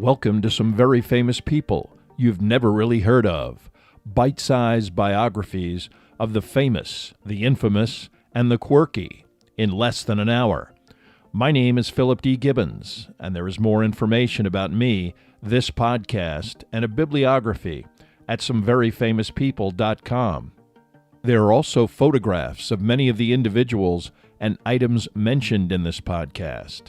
Welcome to some very famous people you've never really heard of. Bite-sized biographies of the famous, the infamous, and the quirky in less than an hour. My name is Philip D. Gibbons, and there is more information about me, this podcast, and a bibliography at someveryfamouspeople.com. There are also photographs of many of the individuals and items mentioned in this podcast.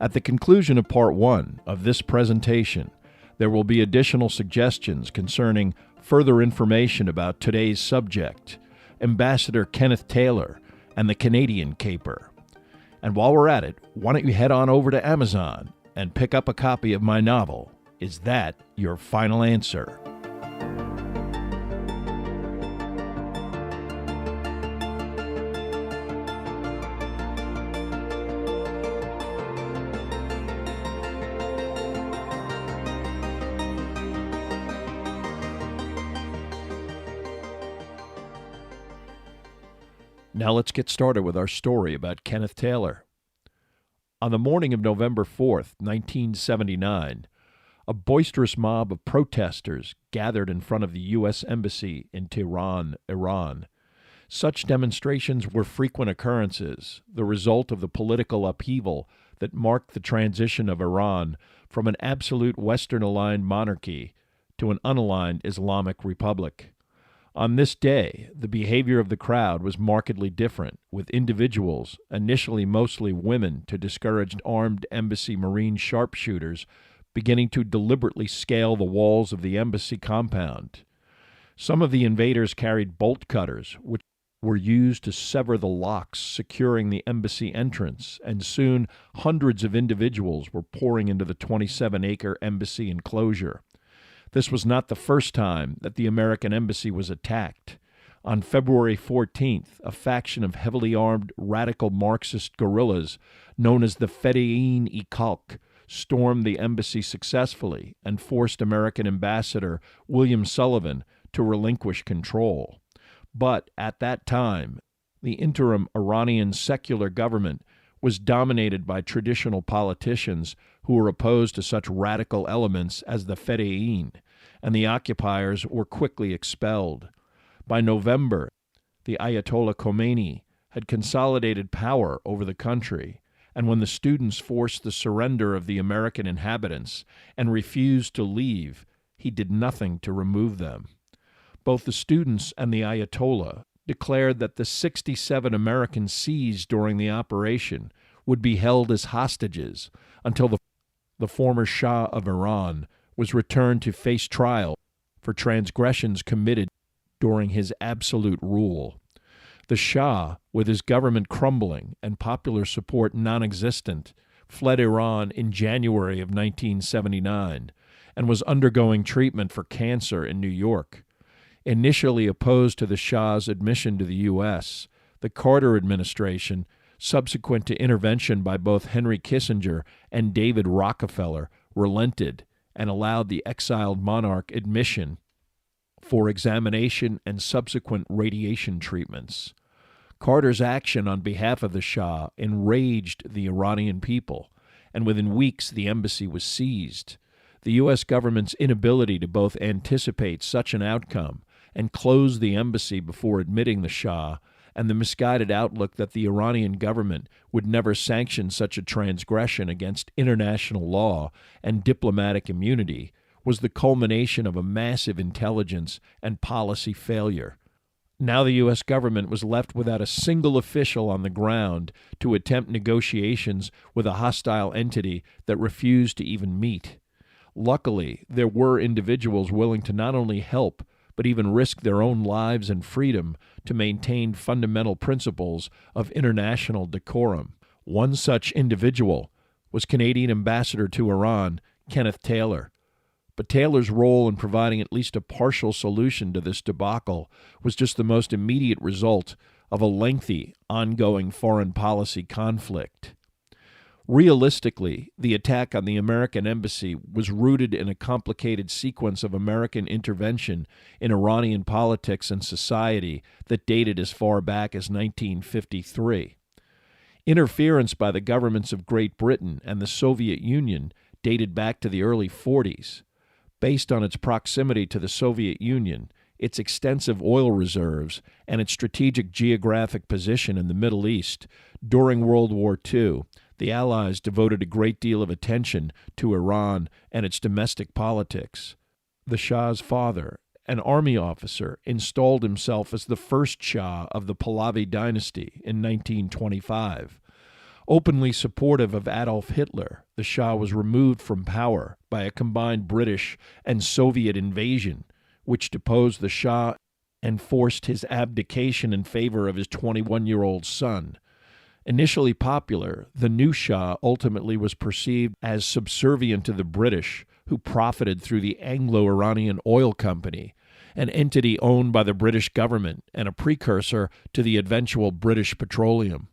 At the conclusion of Part 1 of this presentation, there will be additional suggestions concerning further information about today's subject, Ambassador Kenneth Taylor and the Canadian caper. And while we're at it, why don't you head on over to Amazon and pick up a copy of my novel, Is That Your Final Answer? Now let's get started with our story about Kenneth Taylor. On the morning of November 4th, 1979, a boisterous mob of protesters gathered in front of the U.S. Embassy in Tehran, Iran. Such demonstrations were frequent occurrences, the result of the political upheaval that marked the transition of Iran from an absolute Western-aligned monarchy to an unaligned Islamic republic. On this day, the behavior of the crowd was markedly different, with individuals, initially mostly women, to discourage armed embassy Marine sharpshooters beginning to deliberately scale the walls of the embassy compound. Some of the invaders carried bolt cutters, which were used to sever the locks securing the embassy entrance, and soon hundreds of individuals were pouring into the 27-acre embassy enclosure. This was not the first time that the American embassy was attacked. On February 14th, a faction of heavily armed radical Marxist guerrillas known as the Fedayeen-i-Khalq stormed the embassy successfully and forced American Ambassador William Sullivan to relinquish control. But at that time, the interim Iranian secular government was dominated by traditional politicians who were opposed to such radical elements as the Fedayeen, and the occupiers were quickly expelled. By November, the Ayatollah Khomeini had consolidated power over the country, and when the students forced the surrender of the American inhabitants and refused to leave, he did nothing to remove them. Both the students and the Ayatollah declared that the 67 Americans seized during the operation would be held as hostages until the former Shah of Iran was returned to face trial for transgressions committed during his absolute rule. The Shah, with his government crumbling and popular support non-existent, fled Iran in January of 1979 and was undergoing treatment for cancer in New York. Initially opposed to the Shah's admission to the U.S., the Carter administration, subsequent to intervention by both Henry Kissinger and David Rockefeller, relented and allowed the exiled monarch admission for examination and subsequent radiation treatments. Carter's action on behalf of the Shah enraged the Iranian people, and within weeks the embassy was seized. The U.S. government's inability to both anticipate such an outcome and close the embassy before admitting the Shah, and the misguided outlook that the Iranian government would never sanction such a transgression against international law and diplomatic immunity, was the culmination of a massive intelligence and policy failure. Now the U.S. government was left without a single official on the ground to attempt negotiations with a hostile entity that refused to even meet. Luckily, there were individuals willing to not only help, but even risk their own lives and freedom to maintain fundamental principles of international decorum. One such individual was Canadian Ambassador to Iran, Kenneth Taylor. But Taylor's role in providing at least a partial solution to this debacle was just the most immediate result of a lengthy, ongoing foreign policy conflict. Realistically, the attack on the American embassy was rooted in a complicated sequence of American intervention in Iranian politics and society that dated as far back as 1953. Interference by the governments of Great Britain and the Soviet Union dated back to the early 40s. Based on its proximity to the Soviet Union, its extensive oil reserves, and its strategic geographic position in the Middle East, during World War II, the Allies devoted a great deal of attention to Iran and its domestic politics. The Shah's father, an army officer, installed himself as the first Shah of the Pahlavi dynasty in 1925. Openly supportive of Adolf Hitler, the Shah was removed from power by a combined British and Soviet invasion, which deposed the Shah and forced his abdication in favor of his 21-year-old son. Initially popular, the new Shah ultimately was perceived as subservient to the British, who profited through the Anglo-Iranian Oil Company, an entity owned by the British government and a precursor to the eventual British Petroleum.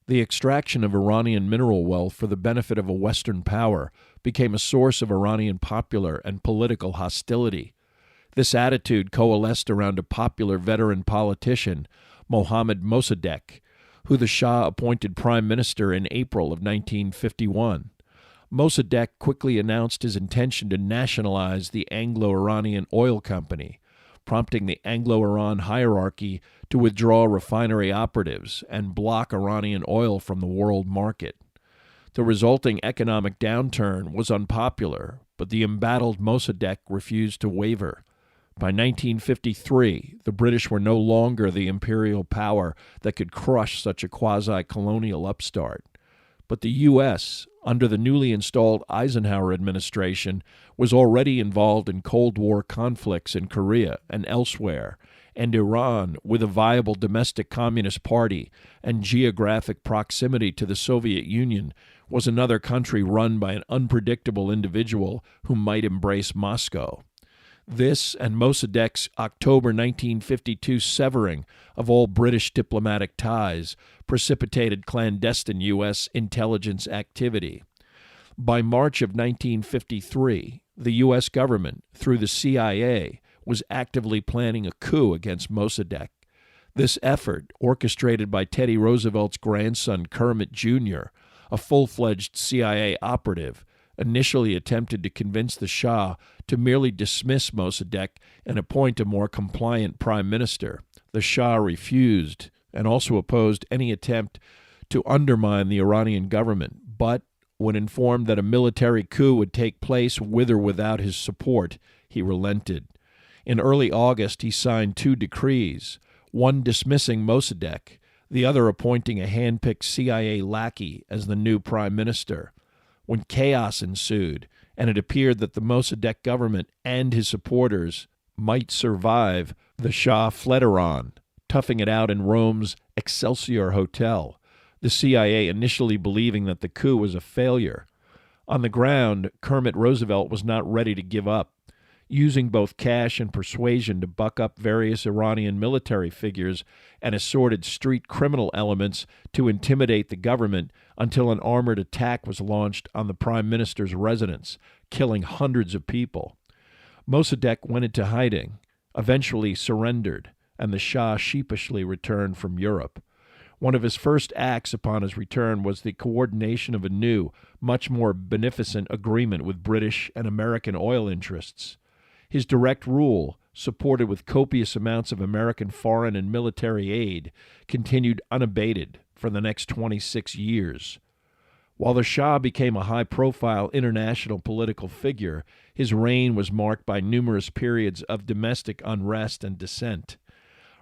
The extraction of Iranian mineral wealth for the benefit of a Western power became a source of Iranian popular and political hostility. This attitude coalesced around a popular veteran politician, Mohammad Mossadegh, who the Shah appointed prime minister in April of 1951. Mossadegh quickly announced his intention to nationalize the Anglo-Iranian Oil Company, prompting the Anglo-Iran hierarchy to withdraw refinery operatives and block Iranian oil from the world market. The resulting economic downturn was unpopular, but the embattled Mossadegh refused to waver. By 1953, the British were no longer the imperial power that could crush such a quasi-colonial upstart. But the U.S., under the newly installed Eisenhower administration, was already involved in Cold War conflicts in Korea and elsewhere, and Iran, with a viable domestic communist party and geographic proximity to the Soviet Union, was another country run by an unpredictable individual who might embrace Moscow. This and Mossadegh's October 1952 severing of all British diplomatic ties precipitated clandestine U.S. intelligence activity. By March of 1953, the U.S. government, through the CIA, was actively planning a coup against Mossadegh. This effort, orchestrated by Teddy Roosevelt's grandson Kermit Jr., a full-fledged CIA operative, initially attempted to convince the Shah to merely dismiss Mossadegh and appoint a more compliant prime minister. The Shah refused and also opposed any attempt to undermine the Iranian government, but when informed that a military coup would take place with or without his support, he relented. In early August, he signed 2 decrees, one dismissing Mossadegh, the other appointing a hand-picked CIA lackey as the new prime minister. When chaos ensued, and it appeared that the Mossadegh government and his supporters might survive, the Shah fled Iran, toughing it out in Rome's Excelsior Hotel, the CIA initially believing that the coup was a failure. On the ground, Kermit Roosevelt was not ready to give up. Using both cash and persuasion to buck up various Iranian military figures and assorted street criminal elements to intimidate the government until an armored attack was launched on the prime minister's residence, killing hundreds of people. Mossadegh went into hiding, eventually surrendered, and the Shah sheepishly returned from Europe. One of his first acts upon his return was the coordination of a new, much more beneficent agreement with British and American oil interests. His direct rule, supported with copious amounts of American foreign and military aid, continued unabated for the next 26 years. While the Shah became a high-profile international political figure, his reign was marked by numerous periods of domestic unrest and dissent.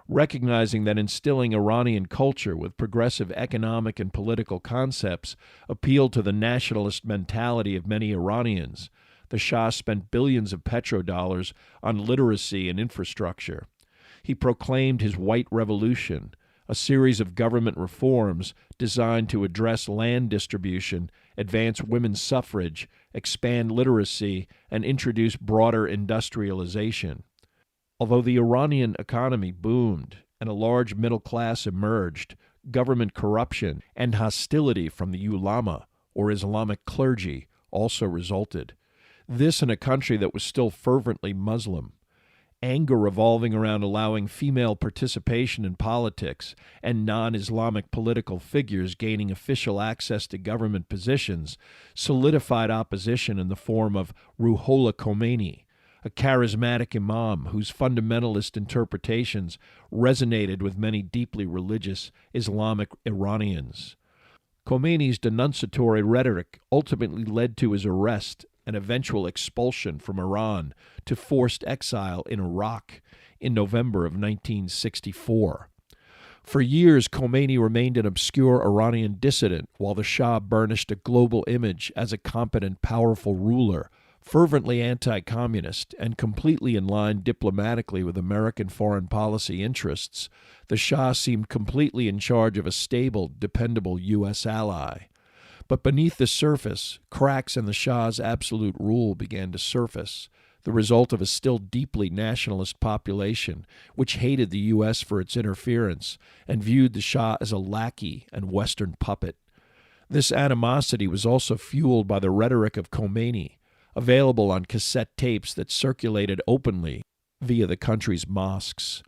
Recognizing that instilling Iranian culture with progressive economic and political concepts appealed to the nationalist mentality of many Iranians, the Shah spent billions of petrodollars on literacy and infrastructure. He proclaimed his White Revolution, a series of government reforms designed to address land distribution, advance women's suffrage, expand literacy, and introduce broader industrialization. Although the Iranian economy boomed and a large middle class emerged, government corruption and hostility from the ulama, or Islamic clergy, also resulted. This in a country that was still fervently Muslim. anger revolving around allowing female participation in politics and non-Islamic political figures gaining official access to government positions, solidified opposition in the form of Ruhollah Khomeini, a charismatic imam whose fundamentalist interpretations resonated with many deeply religious Islamic Iranians. Khomeini's denunciatory rhetoric ultimately led to his arrest and eventual expulsion from Iran to forced exile in Iraq in November of 1964. For years, Khomeini remained an obscure Iranian dissident while the Shah burnished a global image as a competent, powerful ruler, fervently anti-communist and completely in line diplomatically with American foreign policy interests. The Shah seemed completely in charge of a stable, dependable U.S. ally. But beneath the surface, cracks in the Shah's absolute rule began to surface, the result of a still deeply nationalist population which hated the U.S. for its interference and viewed the Shah as a lackey and Western puppet. This animosity was also fueled by the rhetoric of Khomeini, available on cassette tapes that circulated openly via the country's mosques.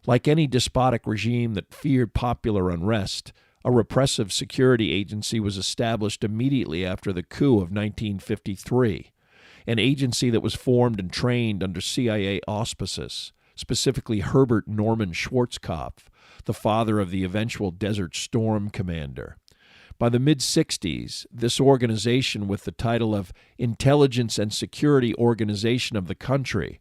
Like any despotic regime that feared popular unrest, a repressive security agency was established immediately after the coup of 1953, an agency that was formed and trained under CIA auspices, specifically Herbert Norman Schwarzkopf, the father of the eventual Desert Storm commander. By the mid-60s, this organization, with the title of Intelligence and Security Organization of the Country,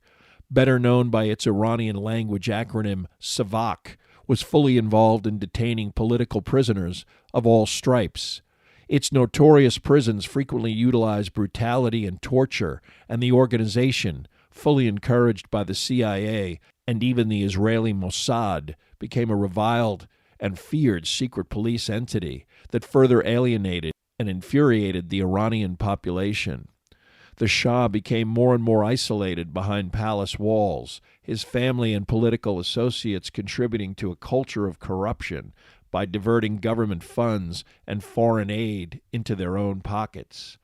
better known by its Iranian language acronym SAVAK, was fully involved in detaining political prisoners of all stripes. Its notorious prisons frequently utilized brutality and torture, and the organization, fully encouraged by the CIA and even the Israeli Mossad, became a reviled and feared secret police entity that further alienated and infuriated the Iranian population. The Shah became more and more isolated behind palace walls, his family and political associates contributing to a culture of corruption by diverting government funds and foreign aid into their own pockets.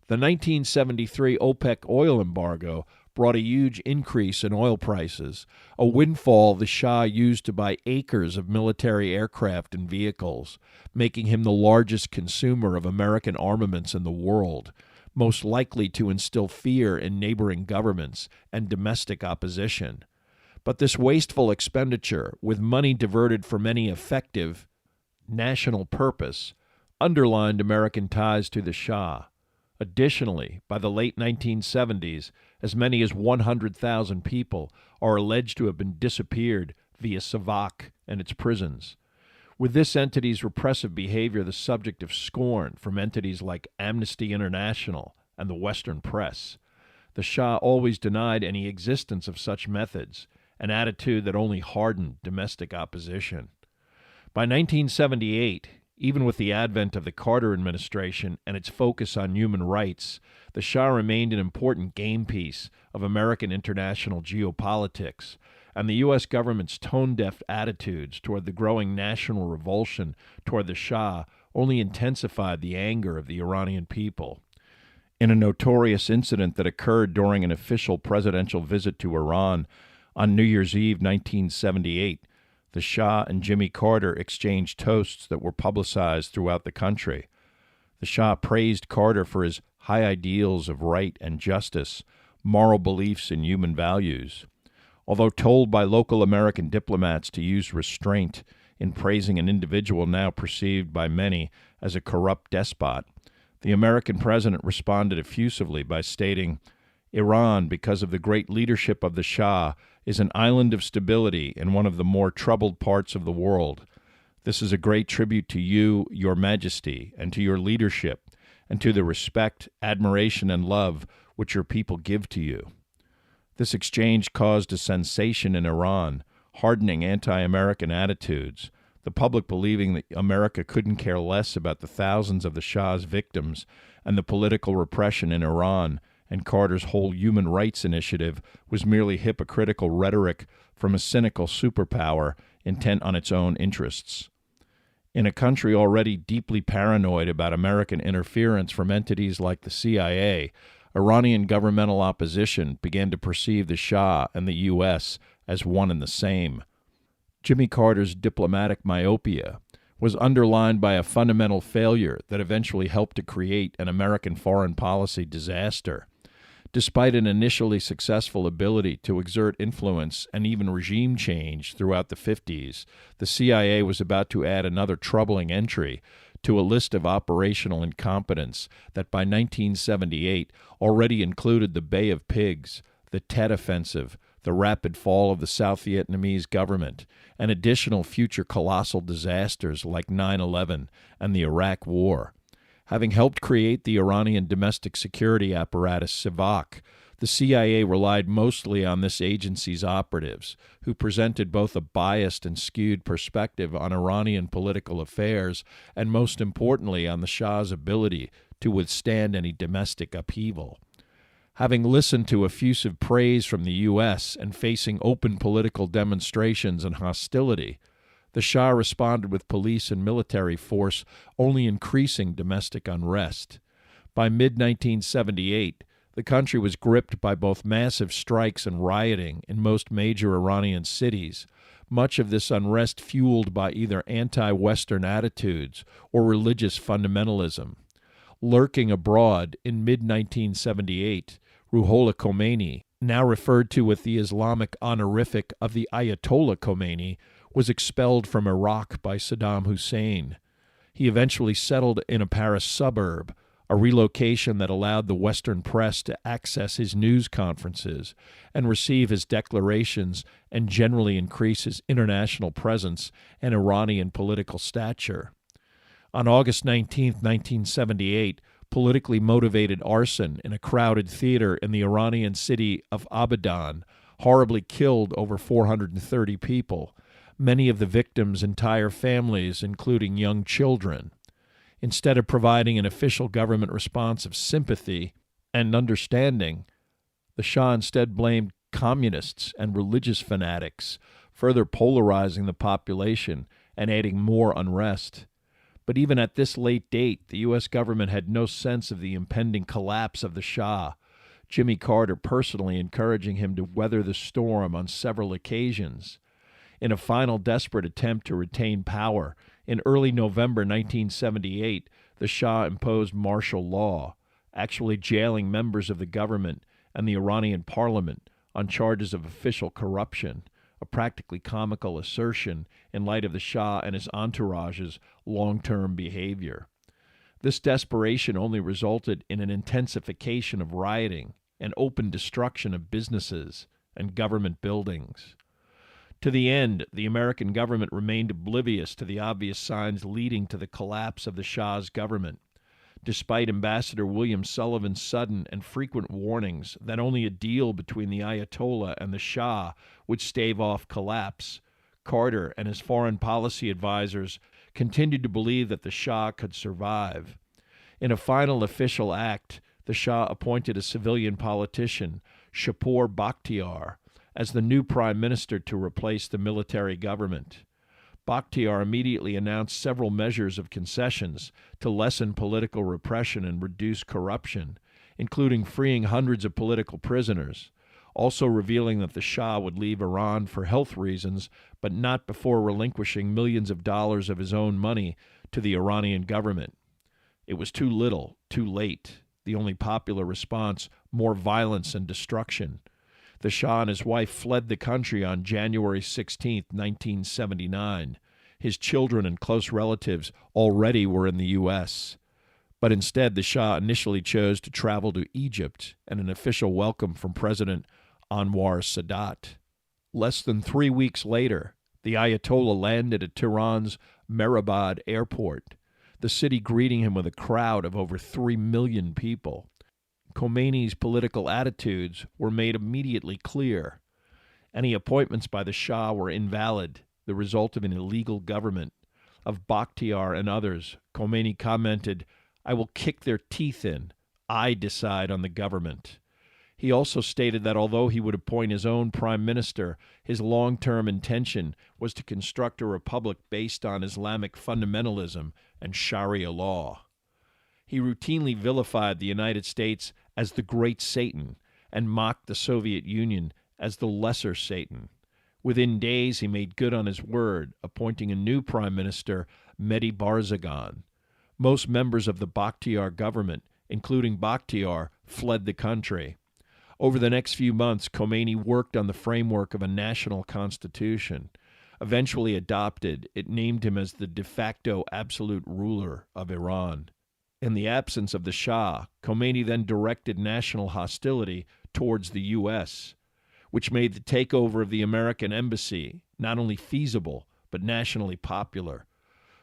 The 1973 OPEC oil embargo brought a huge increase in oil prices, a windfall the Shah used to buy acres of military aircraft and vehicles, making him the largest consumer of American armaments in the world, most likely to instill fear in neighboring governments and domestic opposition. But this wasteful expenditure, with money diverted from any effective national purpose, underlined American ties to the Shah. Additionally, by the late 1970s, as many as 100,000 people are alleged to have been disappeared via SAVAK and its prisons. With this entity's repressive behavior the subject of scorn from entities like Amnesty International and the Western press, the Shah always denied any existence of such methods, an attitude that only hardened domestic opposition. By 1978, even with the advent of the Carter administration and its focus on human rights, the Shah remained an important game piece of American international geopolitics, and the U.S. government's tone-deaf attitudes toward the growing national revulsion toward the Shah only intensified the anger of the Iranian people. In a notorious incident that occurred during an official presidential visit to Iran on New Year's Eve 1978, the Shah and Jimmy Carter exchanged toasts that were publicized throughout the country. The Shah praised Carter for his high ideals of right and justice, moral beliefs, and human values. Although told by local American diplomats to use restraint in praising an individual now perceived by many as a corrupt despot, the American president responded effusively by stating, "Iran, because of the great leadership of the Shah, is an island of stability in one of the more troubled parts of the world. This is a great tribute to you, your majesty, and to your leadership, and to the respect, admiration, and love which your people give to you." This exchange caused a sensation in Iran, hardening anti-American attitudes, the public believing that America couldn't care less about the thousands of the Shah's victims and the political repression in Iran, and Carter's whole human rights initiative was merely hypocritical rhetoric from a cynical superpower intent on its own interests. In a country already deeply paranoid about American interference from entities like the CIA, Iranian governmental opposition began to perceive the Shah and the U.S. as one and the same. Jimmy Carter's diplomatic myopia was underlined by a fundamental failure that eventually helped to create an American foreign policy disaster. Despite an initially successful ability to exert influence and even regime change throughout the 50s, the CIA was about to add another troubling entry to a list of operational incompetence that by 1978 already included the Bay of Pigs, the Tet Offensive, the rapid fall of the South Vietnamese government, and additional future colossal disasters like 9/11 and the Iraq War. Having helped create the Iranian domestic security apparatus SIVAK, the CIA relied mostly on this agency's operatives, who presented both a biased and skewed perspective on Iranian political affairs and, most importantly, on the Shah's ability to withstand any domestic upheaval. Having listened to effusive praise from the U.S. and facing open political demonstrations and hostility, the Shah responded with police and military force, only increasing domestic unrest. By mid-1978, the country was gripped by both massive strikes and rioting in most major Iranian cities, much of this unrest fueled by either anti-Western attitudes or religious fundamentalism. Lurking abroad in mid-1978, Ruhollah Khomeini, now referred to with the Islamic honorific of the Ayatollah Khomeini, was expelled from Iraq by Saddam Hussein. He eventually settled in a Paris suburb, a relocation that allowed the Western press to access his news conferences and receive his declarations and generally increase his international presence and Iranian political stature. On August 19, 1978, politically motivated arson in a crowded theater in the Iranian city of Abadan horribly killed over 430 people, many of the victims' entire families, including young children. Instead of providing an official government response of sympathy and understanding, the Shah instead blamed communists and religious fanatics, further polarizing the population and adding more unrest. But even at this late date, the U.S. government had no sense of the impending collapse of the Shah, Jimmy Carter personally encouraging him to weather the storm on several occasions. In a final desperate attempt to retain power, in early November 1978, the Shah imposed martial law, actually jailing members of the government and the Iranian parliament on charges of official corruption, a practically comical assertion in light of the Shah and his entourage's long-term behavior. This desperation only resulted in an intensification of rioting and open destruction of businesses and government buildings. To the end, the American government remained oblivious to the obvious signs leading to the collapse of the Shah's government. Despite Ambassador William Sullivan's sudden and frequent warnings that only a deal between the Ayatollah and the Shah would stave off collapse, Carter and his foreign policy advisors continued to believe that the Shah could survive. In a final official act, the Shah appointed a civilian politician, Shapur Bakhtiar, as the new prime minister to replace the military government. Bakhtiar immediately announced several measures of concessions to lessen political repression and reduce corruption, including freeing hundreds of political prisoners, also revealing that the Shah would leave Iran for health reasons, but not before relinquishing millions of dollars of his own money to the Iranian government. It was too little, too late. The only popular response, more violence and destruction. The Shah and his wife fled the country on January 16, 1979. His children and close relatives already were in the U.S. But instead, the Shah initially chose to travel to Egypt and an official welcome from President Anwar Sadat. Less than 3 weeks later, the Ayatollah landed at Tehran's Mehrabad airport, the city greeting him with a crowd of over 3 million people. Khomeini's political attitudes were made immediately clear. Any appointments by the Shah were invalid, the result of an illegal government. Of Bakhtiar and others, Khomeini commented, "I will kick their teeth in. I decide on the government." He also stated that although he would appoint his own prime minister, his long-term intention was to construct a republic based on Islamic fundamentalism and Sharia law. He routinely vilified the United States as the Great Satan and mocked the Soviet Union as the Lesser Satan. Within days, he made good on his word, appointing a new prime minister, Mehdi Barzagan. Most members of the Bakhtiar government, including Bakhtiar, fled the country. Over the next few months, Khomeini worked on the framework of a national constitution. Eventually adopted, it named him as the de facto absolute ruler of Iran. In the absence of the Shah, Khomeini then directed national hostility towards the U.S., which made the takeover of the American embassy not only feasible, but nationally popular.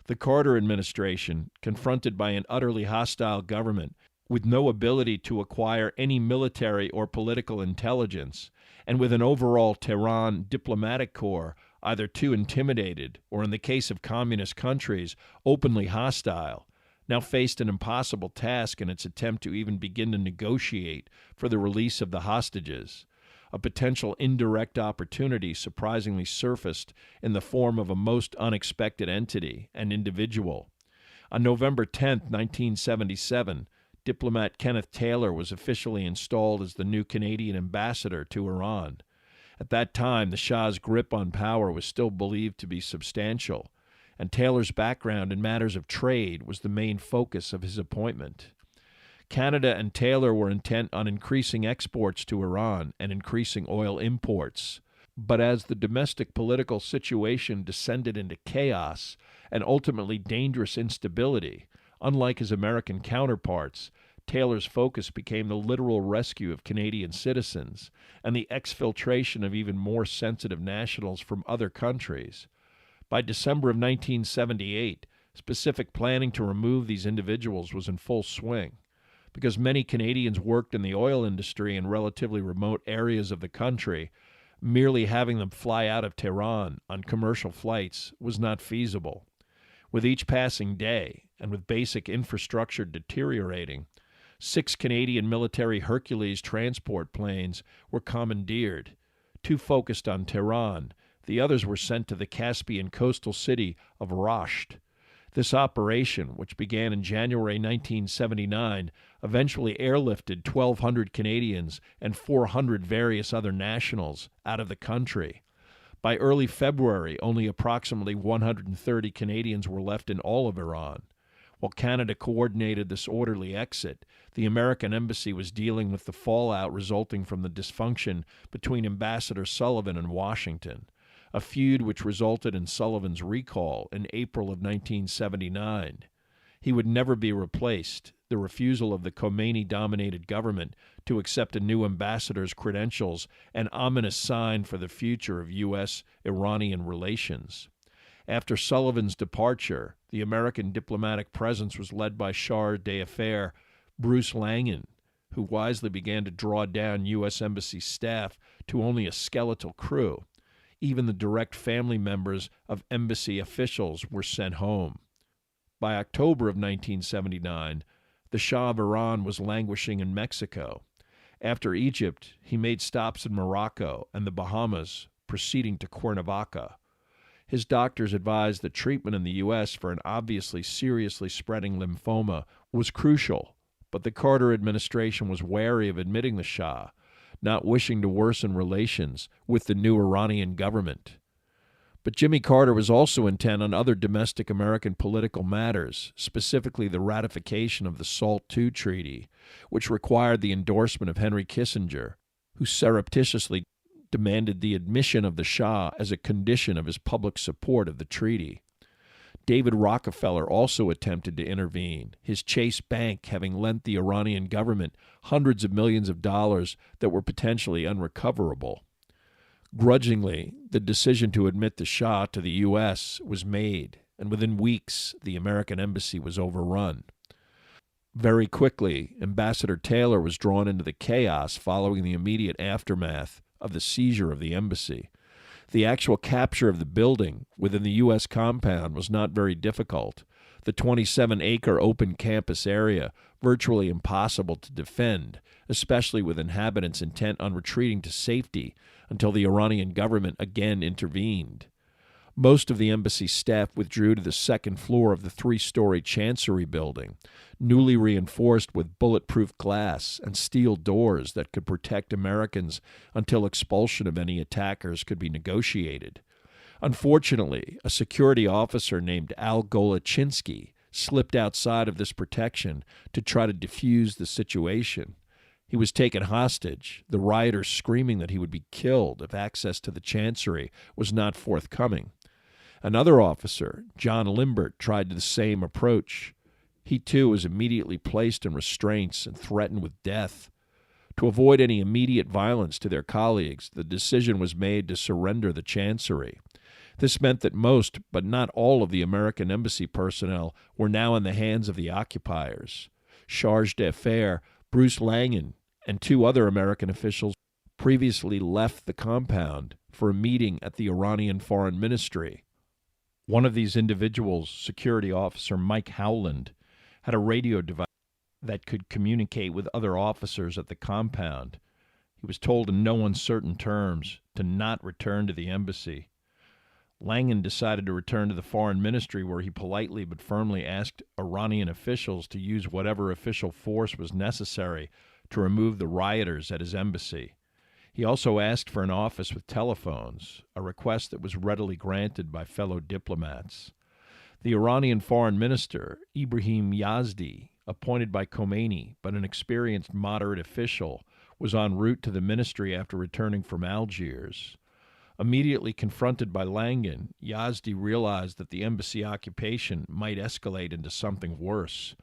The Carter administration, confronted by an utterly hostile government with no ability to acquire any military or political intelligence, and with an overall Tehran diplomatic corps either too intimidated or, in the case of communist countries, openly hostile, now faced an impossible task in its attempt to even begin to negotiate for the release of the hostages. A potential indirect opportunity surprisingly surfaced in the form of a most unexpected entity and individual. On November 10, 1977, diplomat Kenneth Taylor was officially installed as the new Canadian ambassador to Iran. At that time, the Shah's grip on power was still believed to be substantial, and Taylor's background in matters of trade was the main focus of his appointment. Canada and Taylor were intent on increasing exports to Iran and increasing oil imports. But as the domestic political situation descended into chaos and ultimately dangerous instability, unlike his American counterparts, Taylor's focus became the literal rescue of Canadian citizens and the exfiltration of even more sensitive nationals from other countries. By December of 1978, specific planning to remove these individuals was in full swing. Because many Canadians worked in the oil industry in relatively remote areas of the country, merely having them fly out of Tehran on commercial flights was not feasible. With each passing day, and with basic infrastructure deteriorating, 6 Canadian military Hercules transport planes were commandeered. 2 focused on Tehran. The others were sent to the Caspian coastal city of Rasht. This operation, which began in January 1979, eventually airlifted 1,200 Canadians and 400 various other nationals out of the country. By early February, only approximately 130 Canadians were left in all of Iran. While Canada coordinated this orderly exit, the American embassy was dealing with the fallout resulting from the dysfunction between Ambassador Sullivan and Washington, a feud which resulted in Sullivan's recall in April of 1979. He would never be replaced. The refusal of the Khomeini-dominated government to accept a new ambassador's credentials, an ominous sign for the future of U.S.-Iranian relations. After Sullivan's departure, the American diplomatic presence was led by Charge d'Affaires Bruce Langan, who wisely began to draw down U.S. Embassy staff to only a skeletal crew. Even the direct family members of embassy officials were sent home. By October of 1979, the Shah of Iran was languishing in Mexico. After Egypt, he made stops in Morocco and the Bahamas, proceeding to Cuernavaca. His doctors advised that treatment in the U.S. for an obviously seriously spreading lymphoma was crucial, but the Carter administration was wary of admitting the Shah, not wishing to worsen relations with the new Iranian government. But Jimmy Carter was also intent on other domestic American political matters, specifically the ratification of the SALT II Treaty, which required the endorsement of Henry Kissinger, who surreptitiously demanded the admission of the Shah as a condition of his public support of the treaty. David Rockefeller also attempted to intervene, his Chase Bank having lent the Iranian government hundreds of millions of dollars that were potentially unrecoverable. Grudgingly, the decision to admit the Shah to the U.S. was made, and within weeks, the American embassy was overrun. Very quickly, Ambassador Taylor was drawn into the chaos following the immediate aftermath of the seizure of the embassy. The actual capture of the building within the U.S. compound was not very difficult. The 27-acre open campus area virtually impossible to defend, especially with inhabitants intent on retreating to safety until the Iranian government again intervened. Most of the embassy staff withdrew to the second floor of the three-story Chancery building, newly reinforced with bulletproof glass and steel doors that could protect Americans until expulsion of any attackers could be negotiated. Unfortunately, a security officer named Al Golachinsky slipped outside of this protection to try to defuse the situation. He was taken hostage, the rioters screaming that he would be killed if access to the Chancery was not forthcoming. Another officer, John Limbert, tried the same approach. He too was immediately placed in restraints and threatened with death. To avoid any immediate violence to their colleagues, the decision was made to surrender the Chancery. This meant that most, but not all, of the American embassy personnel were now in the hands of the occupiers. Charge d'affaires Bruce Langan and two other American officials previously left the compound for a meeting at the Iranian Foreign Ministry. One of these individuals, security officer Mike Howland, had a radio device that could communicate with other officers at the compound. He was told in no uncertain terms to not return to the embassy. Langan decided to return to the foreign ministry, where he politely but firmly asked Iranian officials to use whatever official force was necessary to remove the rioters at his embassy. He also asked for an office with telephones, a request that was readily granted by fellow diplomats. The Iranian foreign minister, Ibrahim Yazdi, appointed by Khomeini but an experienced moderate official, was en route to the ministry after returning from Algiers. Immediately confronted by Langan, Yazdi realized that the embassy occupation might escalate into something worse.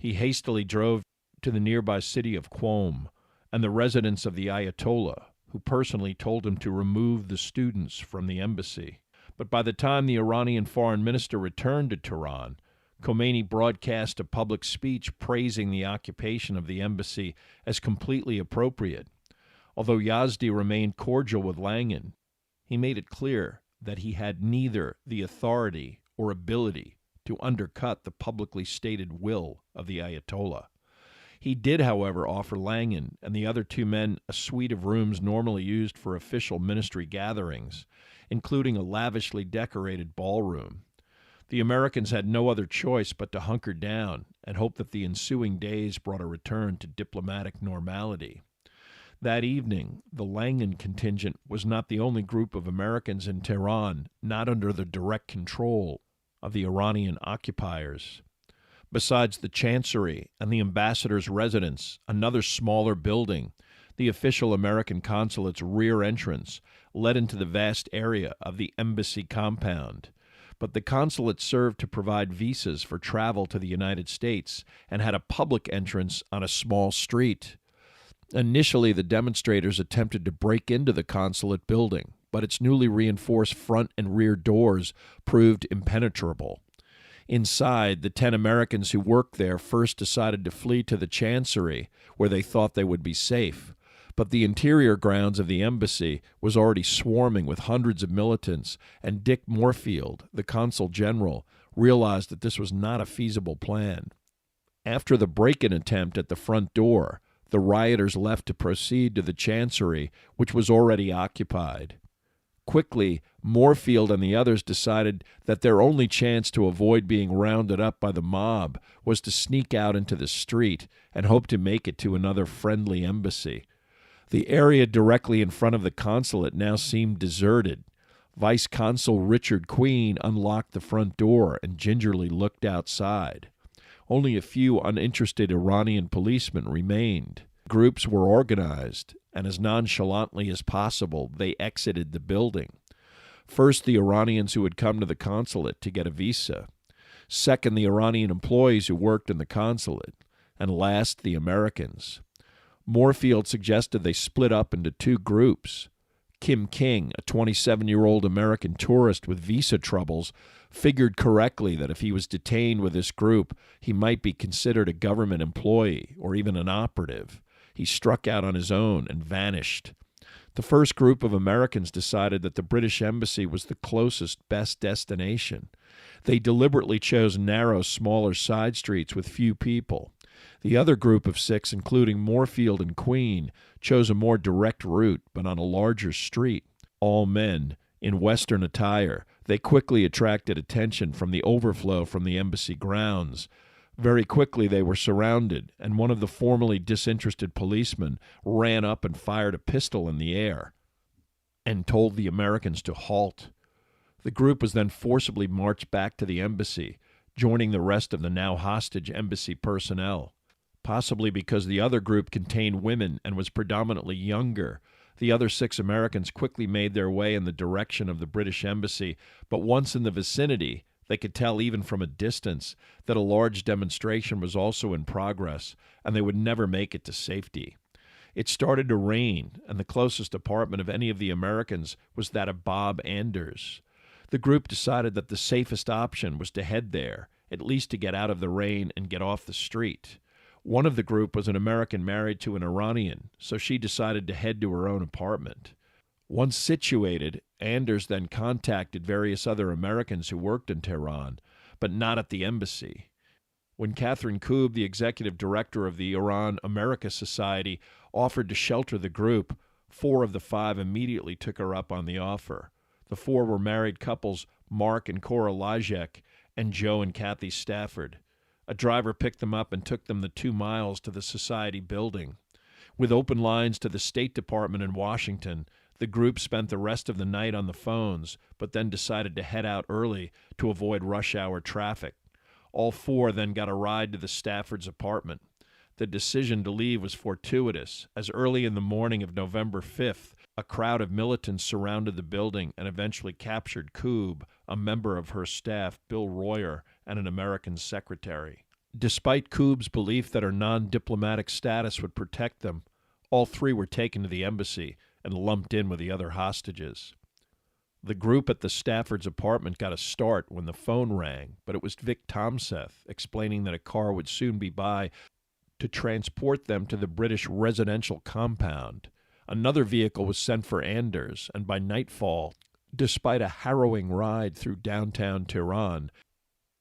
He hastily drove to the nearby city of Qom and the residence of the Ayatollah, who personally told him to remove the students from the embassy. But by the time the Iranian foreign minister returned to Tehran, Khomeini broadcast a public speech praising the occupation of the embassy as completely appropriate. Although Yazdi remained cordial with Langan, he made it clear that he had neither the authority or ability to undercut the publicly stated will of the Ayatollah. He did, however, offer Langan and the other two men a suite of rooms normally used for official ministry gatherings, including a lavishly decorated ballroom. The Americans had no other choice but to hunker down and hope that the ensuing days brought a return to diplomatic normality. That evening, the Langan contingent was not the only group of Americans in Tehran not under the direct control of the Iranian occupiers. Besides the Chancery and the ambassador's residence, another smaller building, the official American consulate's rear entrance, led into the vast area of the embassy compound. But the consulate served to provide visas for travel to the United States and had a public entrance on a small street. Initially, the demonstrators attempted to break into the consulate building, but its newly reinforced front and rear doors proved impenetrable. Inside, the 10 Americans who worked there first decided to flee to the Chancery, where they thought they would be safe. But the interior grounds of the embassy was already swarming with hundreds of militants, and Dick Moorfield, the consul general, realized that this was not a feasible plan. After the break-in attempt at the front door, the rioters left to proceed to the Chancery, which was already occupied. Quickly, Moorfield and the others decided that their only chance to avoid being rounded up by the mob was to sneak out into the street and hope to make it to another friendly embassy. The area directly in front of the consulate now seemed deserted. Vice Consul Richard Queen unlocked the front door and gingerly looked outside. Only a few uninterested Iranian policemen remained. Groups were organized, and as nonchalantly as possible, they exited the building. First, the Iranians who had come to the consulate to get a visa. Second, the Iranian employees who worked in the consulate. And last, the Americans. Moorfield suggested they split up into two groups. Kim King, a 27-year-old American tourist with visa troubles, figured correctly that if he was detained with this group, he might be considered a government employee or even an operative. He struck out on his own and vanished. The first group of Americans decided that the British embassy was the closest, best destination. They deliberately chose narrow, smaller side streets with few people. The other group of 6, including Moorfield and Queen, chose a more direct route, but on a larger street. All men, in Western attire, They quickly attracted attention from the overflow from the embassy grounds. Very quickly they were surrounded, and one of the formerly disinterested policemen ran up and fired a pistol in the air and told the Americans to halt. The group was then forcibly marched back to the embassy, joining the rest of the now hostage embassy personnel. Possibly because the other group contained women and was predominantly younger, the other 6 Americans quickly made their way in the direction of the British embassy, but once in the vicinity, they could tell even from a distance that a large demonstration was also in progress, and they would never make it to safety. It started to rain, and the closest apartment of any of the Americans was that of Bob Anders. The group decided that the safest option was to head there, at least to get out of the rain and get off the street. One of the group was an American married to an Iranian, so she decided to head to her own apartment. Once situated, Anders then contacted various other Americans who worked in Tehran, but not at the embassy. When Catherine Koob, the executive director of the Iran-America Society, offered to shelter the group, 4 of the 5 immediately took her up on the offer. The 4 were married couples Mark and Cora Lajek and Joe and Kathy Stafford. A driver picked them up and took them the 2 miles to the Society building. With open lines to the State Department in Washington, the group spent the rest of the night on the phones, but then decided to head out early to avoid rush hour traffic. All 4 then got a ride to the Stafford's apartment. The decision to leave was fortuitous, as early in the morning of November 5th, a crowd of militants surrounded the building and eventually captured Koob, a member of her staff, Bill Royer, and an American secretary. Despite Koob's belief that her non-diplomatic status would protect them, all 3 were taken to the embassy and lumped in with the other hostages. The group at the Stafford's apartment got a start when the phone rang, but it was Vic Tomseth explaining that a car would soon be by to transport them to the British residential compound. Another vehicle was sent for Anders, and by nightfall, despite a harrowing ride through downtown Tehran,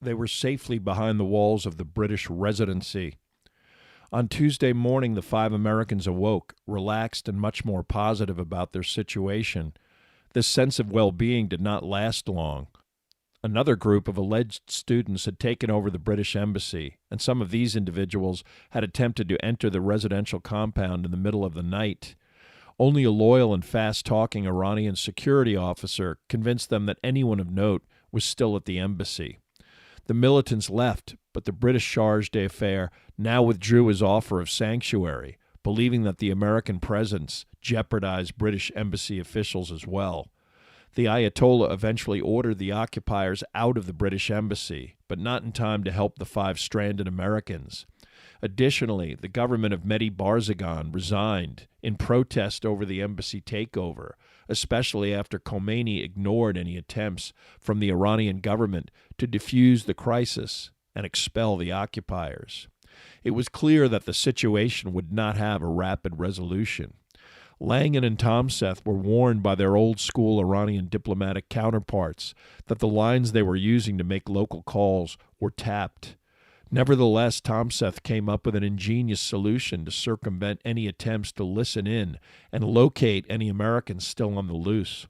they were safely behind the walls of the British residency. On Tuesday morning, the 5 Americans awoke, relaxed and much more positive about their situation. This sense of well-being did not last long. Another group of alleged students had taken over the British embassy, and some of these individuals had attempted to enter the residential compound in the middle of the night. Only a loyal and fast-talking Iranian security officer convinced them that anyone of note was still at the embassy. The militants left, but the British charge d'affaires now withdrew his offer of sanctuary, believing that the American presence jeopardized British embassy officials as well. The Ayatollah eventually ordered the occupiers out of the British embassy, but not in time to help the 5 stranded Americans. Additionally, the government of Mehdi Barzagan resigned in protest over the embassy takeover, especially after Khomeini ignored any attempts from the Iranian government to defuse the crisis and expel the occupiers. It was clear that the situation would not have a rapid resolution. Langan and Tomseth were warned by their old-school Iranian diplomatic counterparts that the lines they were using to make local calls were tapped. Nevertheless, Tomseth came up with an ingenious solution to circumvent any attempts to listen in and locate any Americans still on the loose.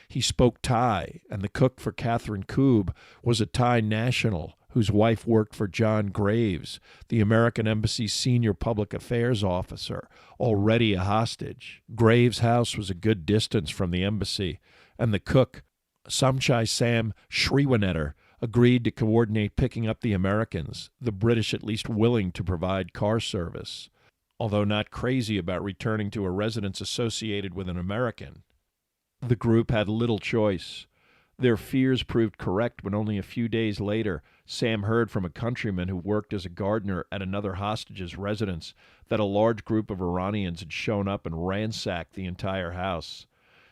He spoke Thai, and the cook for Catherine Koob was a Thai national whose wife worked for John Graves, the American Embassy's senior public affairs officer, already a hostage. Graves' house was a good distance from the embassy, and the cook, Samchai Sam Sriwanetter, agreed to coordinate picking up the Americans, the British at least willing to provide car service, although not crazy about returning to a residence associated with an American. The group had little choice. Their fears proved correct when only a few days later, Sam heard from a countryman who worked as a gardener at another hostage's residence that a large group of Iranians had shown up and ransacked the entire house.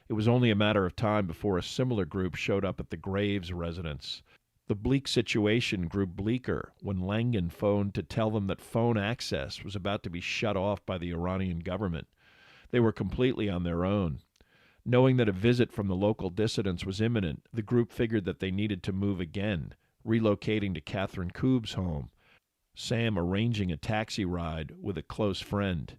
It was only a matter of time before a similar group showed up at the Graves residence. The bleak situation grew bleaker when Langan phoned to tell them that phone access was about to be shut off by the Iranian government. They were completely on their own. Knowing that a visit from the local dissidents was imminent, the group figured that they needed to move again, relocating to Catherine Koob's home, Sam arranging a taxi ride with a close friend.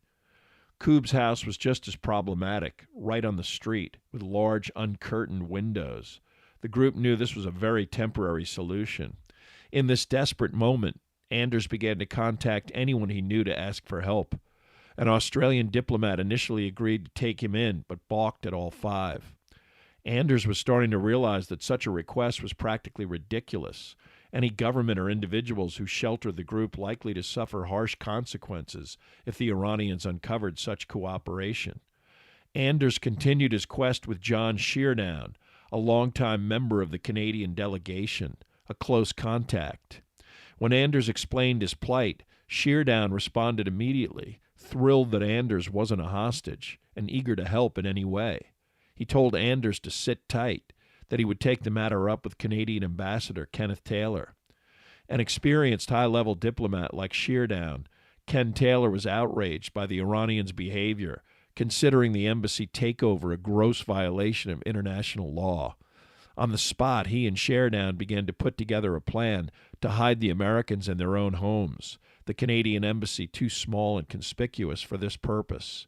Koob's house was just as problematic, right on the street, with large uncurtained windows. The group knew this was a very temporary solution. In this desperate moment, Anders began to contact anyone he knew to ask for help. An Australian diplomat initially agreed to take him in, but balked at all 5. Anders was starting to realize that such a request was practically ridiculous. Any government or individuals who sheltered the group likely to suffer harsh consequences if the Iranians uncovered such cooperation. Anders continued his quest with John Sheardown, a longtime member of the Canadian delegation, a close contact. When Anders explained his plight, Sheardown responded immediately, thrilled that Anders wasn't a hostage and eager to help in any way. He told Anders to sit tight, that he would take the matter up with Canadian Ambassador Kenneth Taylor. An experienced high-level diplomat like Sheardown, Ken Taylor was outraged by the Iranians' behavior, considering the embassy takeover a gross violation of international law. On the spot, he and Sheardown began to put together a plan to hide the Americans in their own homes, the Canadian embassy too small and conspicuous for this purpose.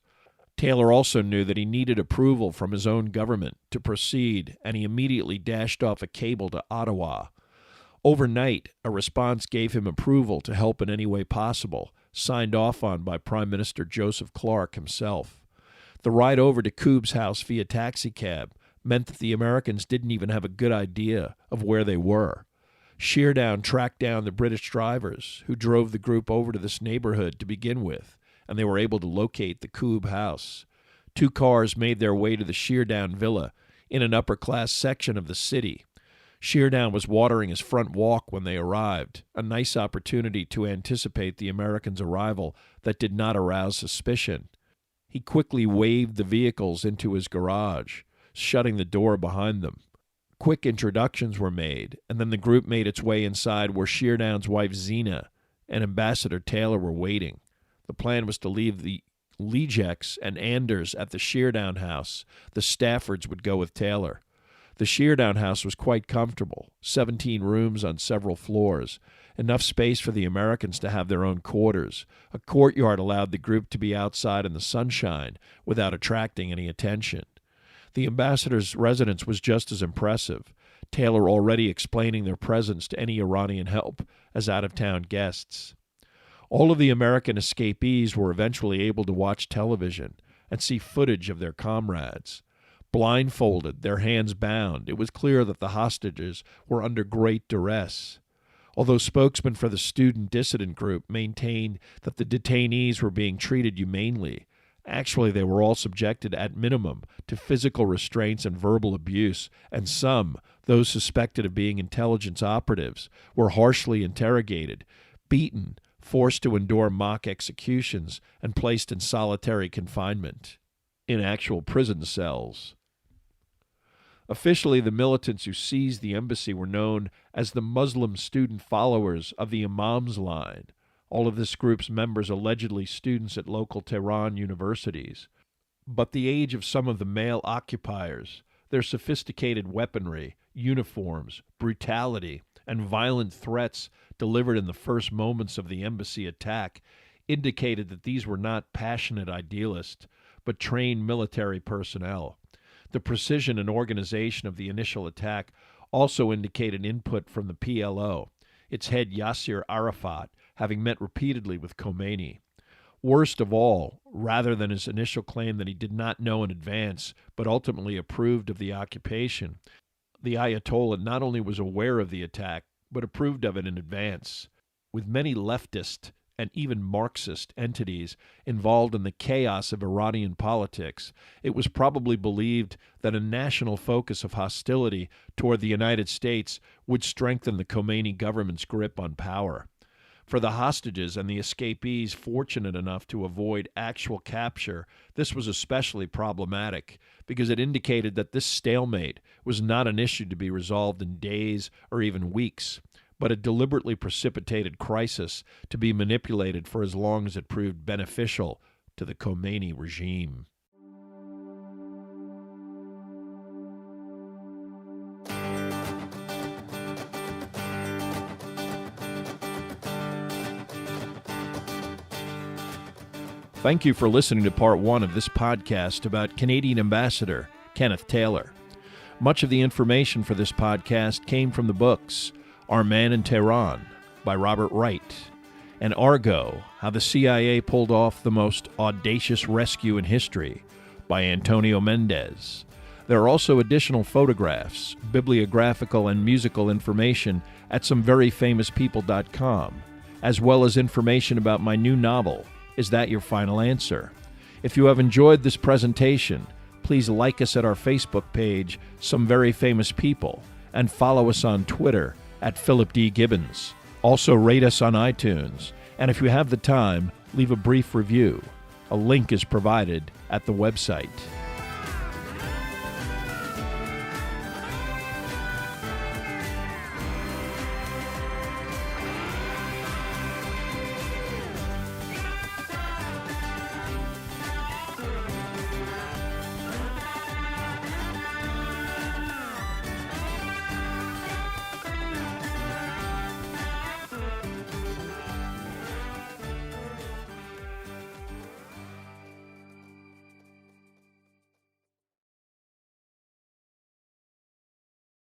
Taylor also knew that he needed approval from his own government to proceed, and he immediately dashed off a cable to Ottawa. Overnight, a response gave him approval to help in any way possible, signed off on by Prime Minister Joseph Clark himself. The ride over to Koob's house via taxicab meant that the Americans didn't even have a good idea of where they were. Sheardown tracked down the British drivers who drove the group over to this neighborhood to begin with, and they were able to locate the Koob house. 2 cars made their way to the Sheardown villa in an upper-class section of the city. Sheardown was watering his front walk when they arrived, a nice opportunity to anticipate the Americans' arrival that did not arouse suspicion. He quickly waved the vehicles into his garage, shutting the door behind them. Quick introductions were made, and then the group made its way inside where Sheardown's wife Zena and Ambassador Taylor were waiting. The plan was to leave the Lejeks and Anders at the Sheardown house. The Staffords would go with Taylor. The Sheardown house was quite comfortable, 17 rooms on several floors, enough space for the Americans to have their own quarters. A courtyard allowed the group to be outside in the sunshine without attracting any attention. The ambassador's residence was just as impressive, Taylor already explaining their presence to any Iranian help as out-of-town guests. All of the American escapees were eventually able to watch television and see footage of their comrades. Blindfolded, their hands bound, it was clear that the hostages were under great duress. Although spokesmen for the student dissident group maintained that the detainees were being treated humanely, actually they were all subjected at minimum to physical restraints and verbal abuse, and some, those suspected of being intelligence operatives, were harshly interrogated, beaten, forced to endure mock executions, and placed in solitary confinement in actual prison cells. Officially, the militants who seized the embassy were known as the Muslim student followers of the Imam's line, all of this group's members allegedly students at local Tehran universities. But the age of some of the male occupiers, their sophisticated weaponry, uniforms, brutality, and violent threats delivered in the first moments of the embassy attack indicated that these were not passionate idealists, but trained military personnel. The precision and organization of the initial attack also indicated input from the PLO, its head Yasser Arafat having met repeatedly with Khomeini. Worst of all, rather than his initial claim that he did not know in advance but ultimately approved of the occupation, the Ayatollah not only was aware of the attack but approved of it in advance. With many leftist and even Marxist entities involved in the chaos of Iranian politics, it was probably believed that a national focus of hostility toward the United States would strengthen the Khomeini government's grip on power. For the hostages and the escapees fortunate enough to avoid actual capture, this was especially problematic because it indicated that this stalemate was not an issue to be resolved in days or even weeks, but a deliberately precipitated crisis to be manipulated for as long as it proved beneficial to the Khomeini regime. Thank you for listening to part 1 of this podcast about Canadian Ambassador Kenneth Taylor. Much of the information for this podcast came from the books Our Man in Tehran by Robert Wright and Argo, How the CIA Pulled Off the Most Audacious Rescue in History by Antonio Mendez. There are also additional photographs, bibliographical and musical information at someveryfamouspeople.com, as well as information about my new novel, Is That Your Final Answer? If you have enjoyed this presentation, please like us at our Facebook page, Some Very Famous People, and follow us on Twitter at Philip D. Gibbons. Also rate us on iTunes, and if you have the time, leave a brief review. A link is provided at the website.